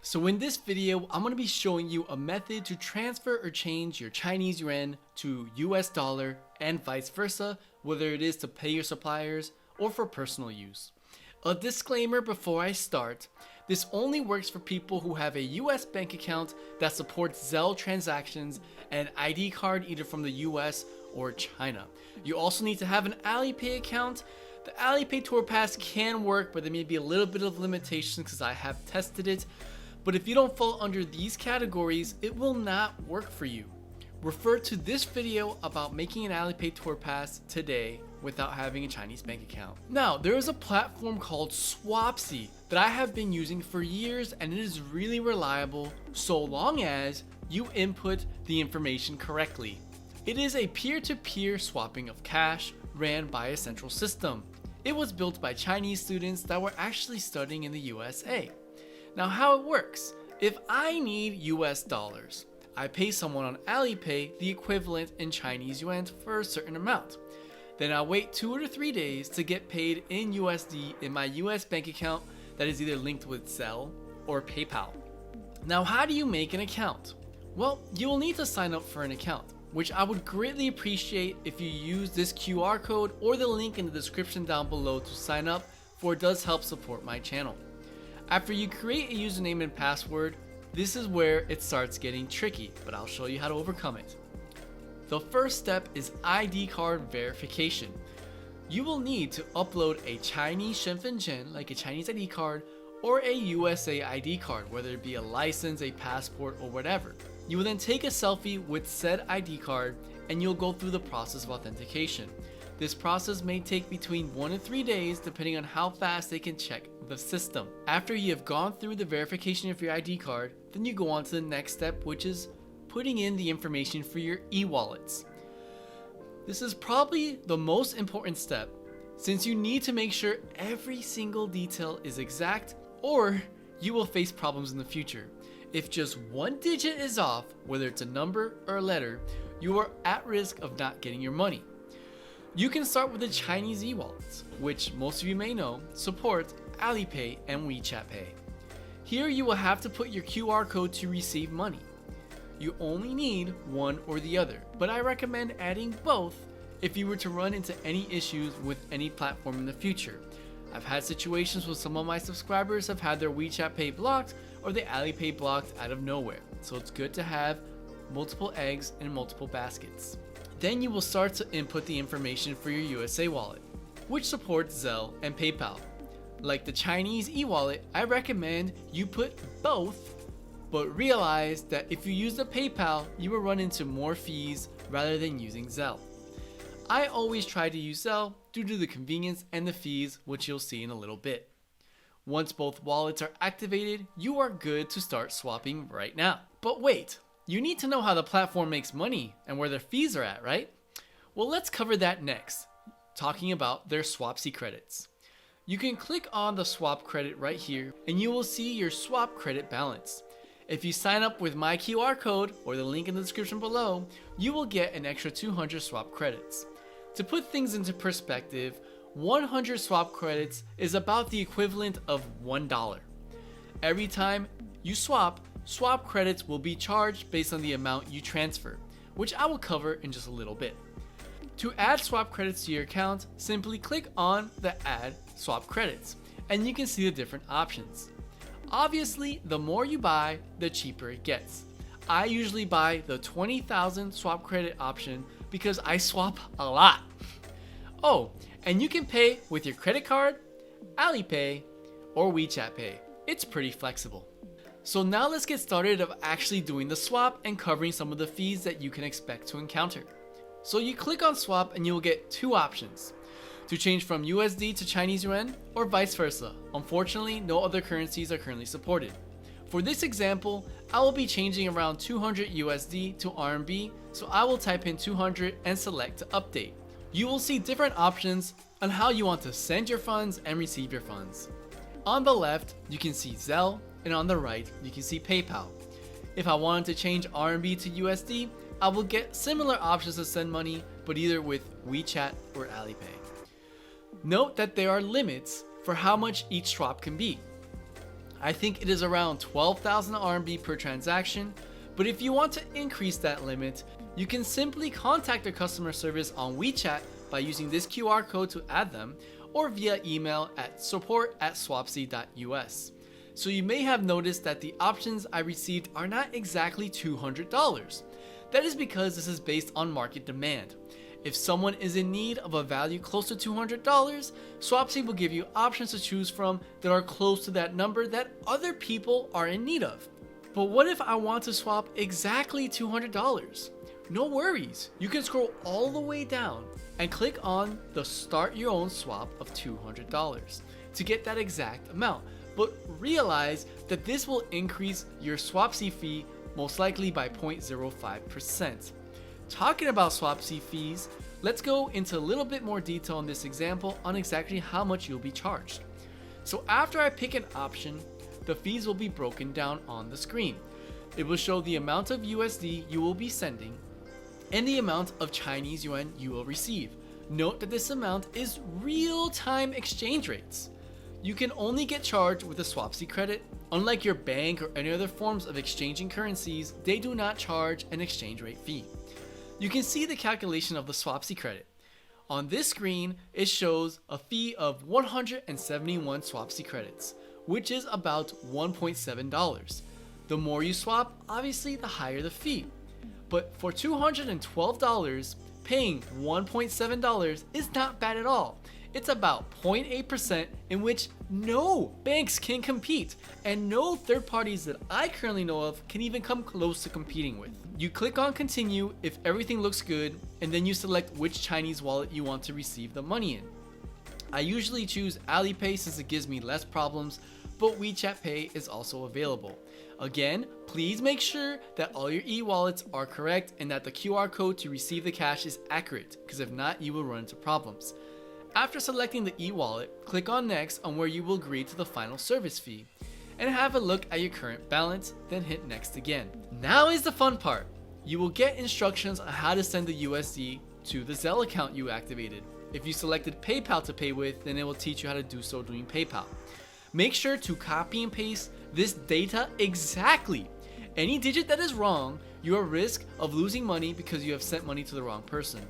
So in this video, I'm going to be showing you a method to transfer or change your Chinese yuan to US dollar and vice versa, whether it is to pay your suppliers or for personal use. A disclaimer before I start, this only works for people who have a US bank account that supports Zelle transactions and ID card either from the US or China. You also need to have an Alipay account. The Alipay Tour Pass can work, but there may be a little bit of limitations because I have tested it. But if you don't fall under these categories, it will not work for you. Refer to this video about making an Alipay Tour Pass today without having a Chinese bank account. Now, there is a platform called Swapsy that I have been using for years, and it is really reliable so long as you input the information correctly. It is a peer-to-peer swapping of cash ran by a central system. It was built by Chinese students that were actually studying in the USA. Now, how it works: if I need US dollars, I pay someone on Alipay the equivalent in Chinese yuan for a certain amount. Then I wait 2 to 3 days to get paid in USD in my US bank account that is either linked with Zelle or PayPal. Now, how do you make an account? Well, you will need to sign up for an account, which I would greatly appreciate if you use this QR code or the link in the description down below to sign up, for it does help support my channel. After you create a username and password, this is where it starts getting tricky, but I'll show you how to overcome it. The first step is ID card verification. You will need to upload a Chinese 身份证, like a Chinese ID card, or a USA ID card, whether it be a license, a passport, or whatever. You will then take a selfie with said ID card, and you'll go through the process of authentication. This process may take between 1 and 3 days depending on how fast they can check the system. After you have gone through the verification of your ID card, then you go on to the next step, which is putting in the information for your e-wallets. This is probably the most important step, since you need to make sure every single detail is exact, or you will face problems in the future. If just one digit is off, whether it's a number or a letter, you are at risk of not getting your money. You can start with the Chinese e-wallets, which most of you may know support Alipay and WeChat Pay. Here you will have to put your QR code to receive money. You only need one or the other, but I recommend adding both if you were to run into any issues with any platform in the future. I've had situations where some of my subscribers have had their WeChat Pay blocked or the Alipay blocked out of nowhere, so it's good to have multiple eggs in multiple baskets. Then you will start to input the information for your USA wallet, which supports Zelle and PayPal. Like the Chinese e-wallet, I recommend you put both, but realize that if you use the PayPal, you will run into more fees rather than using Zelle. I always try to use Zelle due to the convenience and the fees, which you'll see in a little bit. Once both wallets are activated, you are good to start swapping right now. But wait, you need to know how the platform makes money and where their fees are at, right? Well, let's cover that next, talking about their Swapsy credits. You can click on the swap credit right here and you will see your swap credit balance. If you sign up with my QR code or the link in the description below, you will get an extra 200 swap credits. To put things into perspective, 100 swap credits is about the equivalent of $1. Every time you swap credits will be charged based on the amount you transfer, which I will cover in just a little bit. To add swap credits to your account, simply click on the Add Swap Credits, and you can see the different options. Obviously, the more you buy, the cheaper it gets. I usually buy the 20,000 swap credit option because I swap a lot. Oh, and you can pay with your credit card, Alipay, or WeChat Pay. It's pretty flexible. So now let's get started of actually doing the swap and covering some of the fees that you can expect to encounter. So you click on swap and you will get two options: to change from USD to Chinese yuan or vice versa. Unfortunately, no other currencies are currently supported. For this example, I will be changing around 200 USD to RMB, so I will type in 200 and select to update. You will see different options on how you want to send your funds and receive your funds. On the left, you can see Zelle, and on the right, you can see PayPal. If I wanted to change RMB to USD, I will get similar options to send money, but either with WeChat or Alipay. Note that there are limits for how much each swap can be. I think it is around 12,000 RMB per transaction, but if you want to increase that limit, you can simply contact their customer service on WeChat by using this QR code to add them, or via email at support@swapsie.us. So you may have noticed that the options I received are not exactly $200. That is because this is based on market demand. If someone is in need of a value close to $200, Swapsy will give you options to choose from that are close to that number that other people are in need of. But what if I want to swap exactly $200? No worries, you can scroll all the way down and click on the Start Your Own Swap of $200 to get that exact amount. But realize that this will increase your Swapsy fee most likely by 0.05%. Talking about Swapsy fees, let's go into a little bit more detail in this example on exactly how much you'll be charged. So after I pick an option, the fees will be broken down on the screen. It will show the amount of USD you will be sending and the amount of Chinese yuan you will receive. Note that this amount is real-time exchange rates. You can only get charged with a Swapsy credit. Unlike your bank or any other forms of exchanging currencies, they do not charge an exchange rate fee. You can see the calculation of the Swapsy credit. On this screen, it shows a fee of 171 Swapsy credits, which is about $1.7. The more you swap, obviously the higher the fee. But for $212, paying $1.7 is not bad at all. It's about 0.8% in which no banks can compete, and no third parties that I currently know of can even come close to competing with. You click on continue if everything looks good, and then you select which Chinese wallet you want to receive the money in. I usually choose Alipay since it gives me less problems, but WeChat Pay is also available. Again, please make sure that all your e-wallets are correct and that the QR code to receive the cash is accurate, because if not, you will run into problems. After selecting the e-wallet, click on next on where you will agree to the final service fee, and have a look at your current balance, then hit next again. Now is the fun part. You will get instructions on how to send the USD to the Zelle account you activated. If you selected PayPal to pay with, then it will teach you how to do so doing PayPal. Make sure to copy and paste this data exactly. Any digit that is wrong, you are at risk of losing money because you have sent money to the wrong person.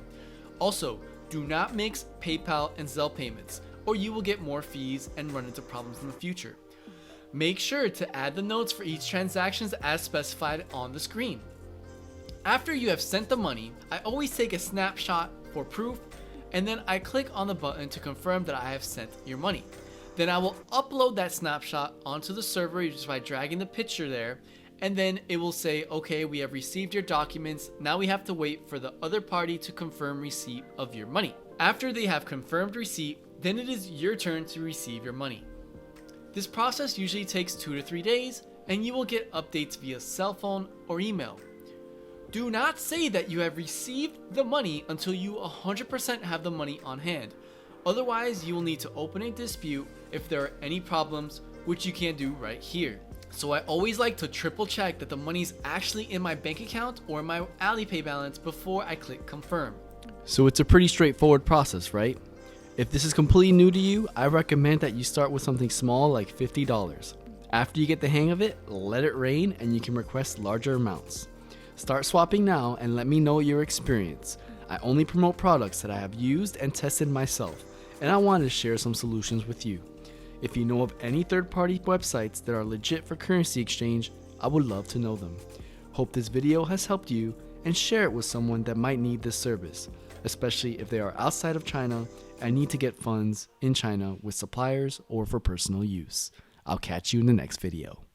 Also, do not mix PayPal and Zelle payments, or you will get more fees and run into problems in the future. Make sure to add the notes for each transaction as specified on the screen. After you have sent the money, I always take a snapshot for proof, and then I click on the button to confirm that I have sent your money. Then I will upload that snapshot onto the server just by dragging the picture there, and then it will say, okay, we have received your documents. Now we have to wait for the other party to confirm receipt of your money. After they have confirmed receipt, then it is your turn to receive your money. This process usually takes 2 to 3 days, and you will get updates via cell phone or email. Do not say that you have received the money until you 100% have the money on hand. Otherwise, you will need to open a dispute if there are any problems, which you can do right here. So I always like to triple check that the money's actually in my bank account or my Alipay balance before I click confirm. So it's a pretty straightforward process, right? If this is completely new to you, I recommend that you start with something small like $50. After you get the hang of it, let it rain and you can request larger amounts. Start swapping now and let me know your experience. I only promote products that I have used and tested myself, and I wanted to share some solutions with you. If you know of any third-party websites that are legit for currency exchange, I would love to know them. Hope this video has helped you, and share it with someone that might need this service, especially if they are outside of China and need to get funds in China with suppliers or for personal use. I'll catch you in the next video.